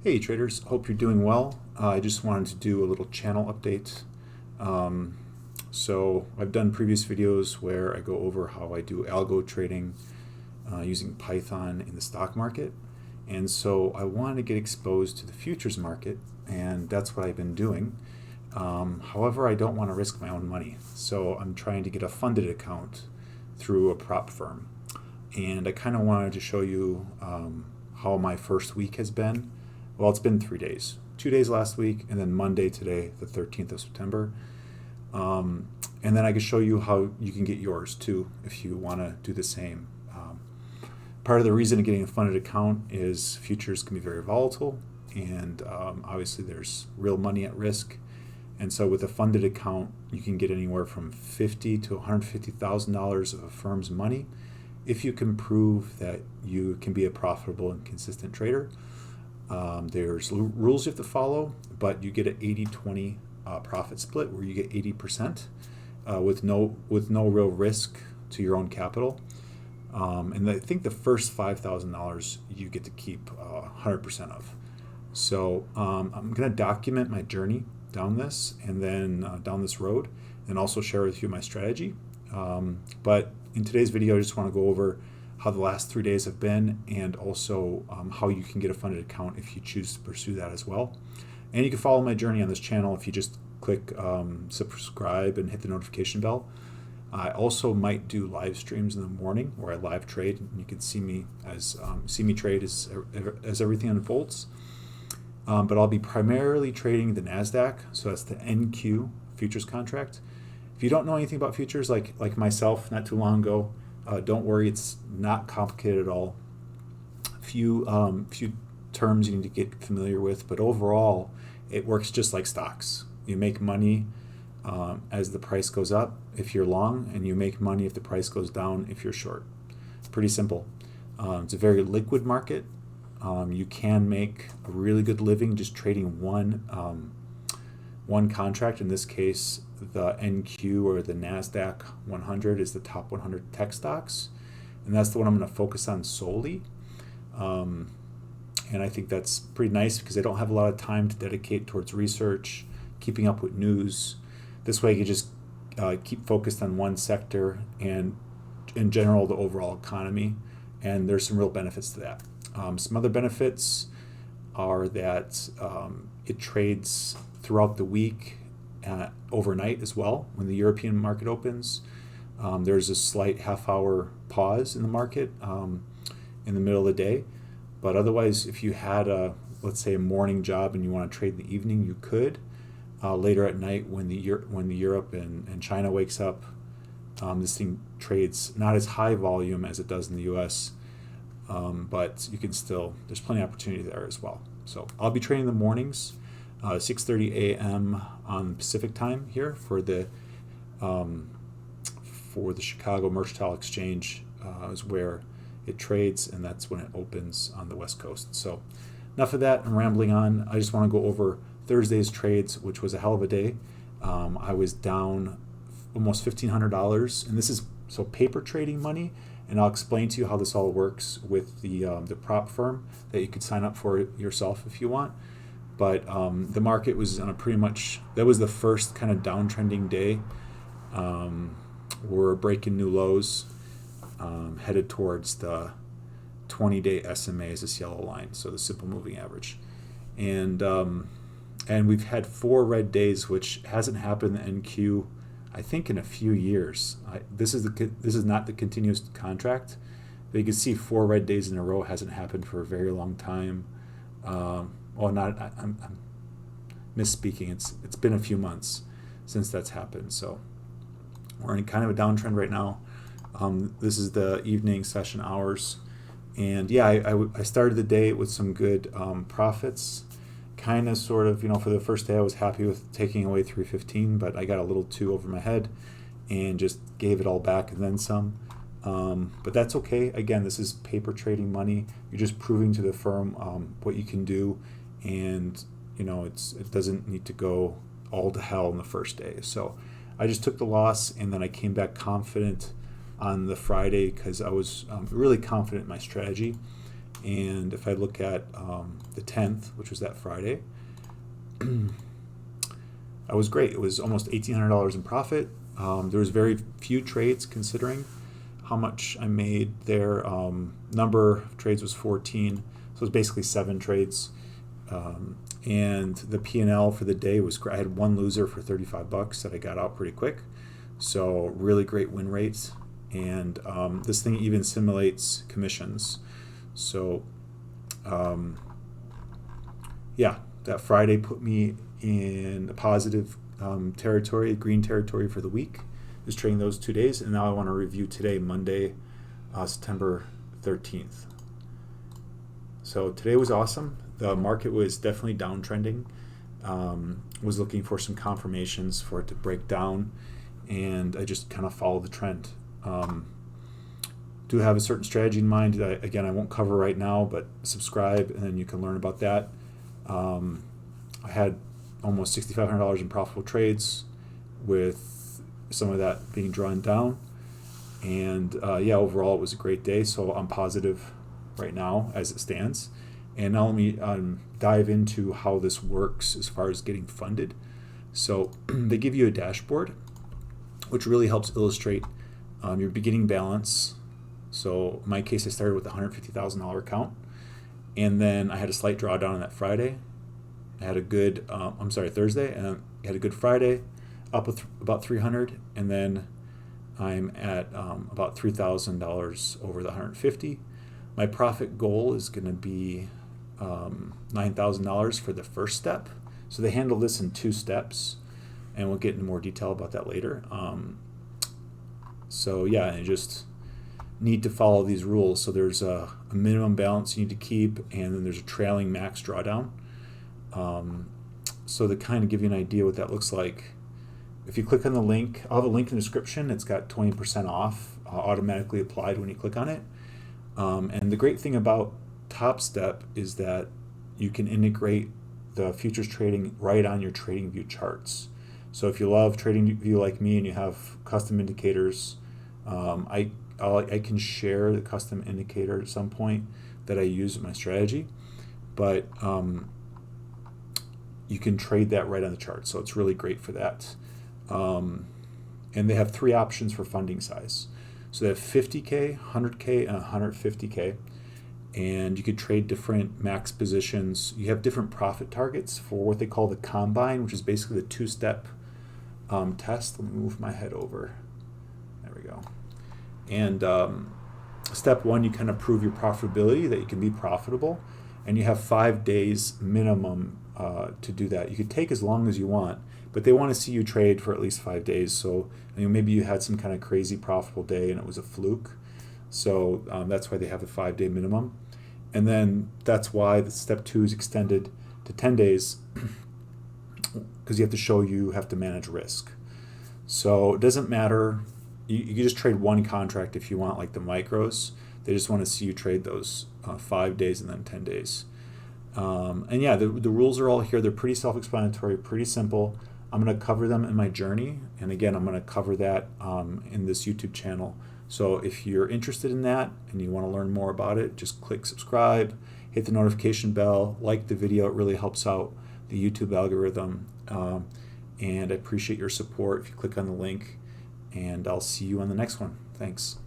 Hey traders, hope you're doing well. I just wanted to do a little channel update. So I've done previous videos where I go over how I do algo trading using Python in the stock market. And so I wanted to get exposed to the futures market, and that's what I've been doing. However, I don't want to risk my own money. So I'm trying to get a funded account through a prop firm. And I kind of wanted to show you how my first week has been. Well, it's been 3 days. 2 days last week, and then Monday today, the 13th of September. And then I can show you how you can get yours too if you want to do the same. Part of the reason of getting a funded account is futures can be very volatile, and obviously there's real money at risk. And so with a funded account, you can get anywhere from $50,000 to $150,000 of a firm's money if you can prove that you can be a profitable and consistent trader. There's rules you have to follow, but you get an 80-20 profit split where you get 80% with no real risk to your own capital. And I think the first $5,000 you get to keep 100% of. So I'm going to document my journey down this and then down this road, and also share with you my strategy. But in today's video, I just want to go over how the last 3 days have been, and also how you can get a funded account if you choose to pursue that as well. And you can follow my journey on this channel if you just click subscribe and hit the notification bell. I also might do live streams in the morning where I live trade, and you can see me trade as everything unfolds. But I'll be primarily trading the NASDAQ, so that's the NQ futures contract. If you don't know anything about futures, like myself not too long ago, don't worry, it's not complicated at all. Few terms you need to get familiar with, but overall, it works just like stocks. You make money as the price goes up if you're long, and you make money if the price goes down if you're short. Pretty simple. It's a very liquid market. You can make a really good living just trading one contract. In this case, the NQ, or the NASDAQ 100, is the top 100 tech stocks, and that's the one I'm going to focus on solely. And I think that's pretty nice because I don't have a lot of time to dedicate towards research, keeping up with news. This way, you just keep focused on one sector and, in general, the overall economy. And there's some real benefits to that. Some other benefits are that it trades throughout the week, overnight as well. When the European market opens, there's a slight half-hour pause in the market in the middle of the day. But otherwise, if you had let's say a morning job and you want to trade in the evening, you could. Later at night, when the Europe and China wakes up, this thing trades not as high volume as it does in the U.S., but you can still, there's plenty of opportunity there as well. So I'll be trading in the mornings, 6:30 a.m. on Pacific time here for the Chicago Mercantile Exchange is where it trades, and that's when it opens on the West Coast. So enough of that. I'm rambling on. I just want to go over Thursday's trades, which was a hell of a day. I was down almost $1,500, and this is paper trading money. And I'll explain to you how this all works with the prop firm that you could sign up for yourself if you want. But the market was on that was the first kind of downtrending day. We're breaking new lows, headed towards the 20-day SMA as this yellow line, so the simple moving average. And we've had 4 red days, which hasn't happened in NQ, I think, in a few years. This is not the continuous contract, but you can see 4 red days in a row hasn't happened for a very long time. I'm misspeaking. It's been a few months since that's happened. So we're in kind of a downtrend right now. This is the evening session hours, and yeah, I started the day with some good profits. Kind of, sort of, for the first day I was happy with taking away 315, but I got a little too over my head and just gave it all back and then some. But that's okay. Again, this is paper trading money. You're just proving to the firm what you can do, and it doesn't need to go all to hell in the first day. So I just took the loss, and then I came back confident on the Friday because I was really confident in my strategy. And if I look at the 10th, which was that Friday, I was great. It was almost $1,800 in profit. There was very few trades considering how much I made there. Number of trades was 14, so it was basically 7 trades. And the P&L for the day was, I had one loser for $35 that I got out pretty quick. So really great win rates. And this thing even simulates commissions. So yeah, that Friday put me in a positive territory, green territory for the week. Just trading those 2 days, and now I want to review today, Monday, September 13th. So today was awesome. The market was definitely downtrending. Was looking for some confirmations for it to break down, and I just kind of followed the trend. Do have a certain strategy in mind that, again, I won't cover right now, but subscribe and then you can learn about that. I had almost $6,500 in profitable trades, with some of that being drawn down. And yeah, overall it was a great day, so I'm positive right now as it stands. And now let me dive into how this works as far as getting funded. So they give you a dashboard, which really helps illustrate your beginning balance. So in my case, I started with a $150,000 account, and then I had a slight drawdown on that Friday. I had a good, Thursday, and I had a good Friday, up with about 300, and then I'm at about $3,000 over the 150. My profit goal is going to be $9,000 for the first step. So they handle this in 2 steps, and we'll get into more detail about that later. So yeah, I just need to follow these rules. So there's a minimum balance you need to keep, and then there's a trailing max drawdown. So to kind of give you an idea what that looks like, if you click on the link, I'll have a link in the description. It's got 20% off automatically applied when you click on it. And the great thing about Top Step is that you can integrate the futures trading right on your TradingView charts. So if you love TradingView like me and you have custom indicators, I can share the custom indicator at some point that I use in my strategy, but you can trade that right on the chart. So it's really great for that. And they have 3 options for funding size. So they have 50K, 100K, and 150K. And you could trade different max positions. You have different profit targets for what they call the combine, which is basically the 2-step test. Let me move my head over. There we go. And step 1, you kind of prove your profitability, that you can be profitable. And you have 5 days minimum to do that. You could take as long as you want, but they want to see you trade for at least 5 days. So maybe you had some kind of crazy profitable day and it was a fluke. So that's why they have a 5-day minimum. And then that's why the step 2 is extended to 10 days, because you have to show you have to manage risk. So it doesn't matter. You can just trade one contract if you want, like the micros. They just want to see you trade those 5 days and then 10 days. And yeah, the rules are all here. They're pretty self-explanatory, pretty simple. I'm going to cover them in my journey. And again, I'm going to cover that in this YouTube channel. So if you're interested in that and you want to learn more about it, just click subscribe, hit the notification bell, like the video. It really helps out the YouTube algorithm. And I appreciate your support if you click on the link. And I'll see you on the next one. Thanks.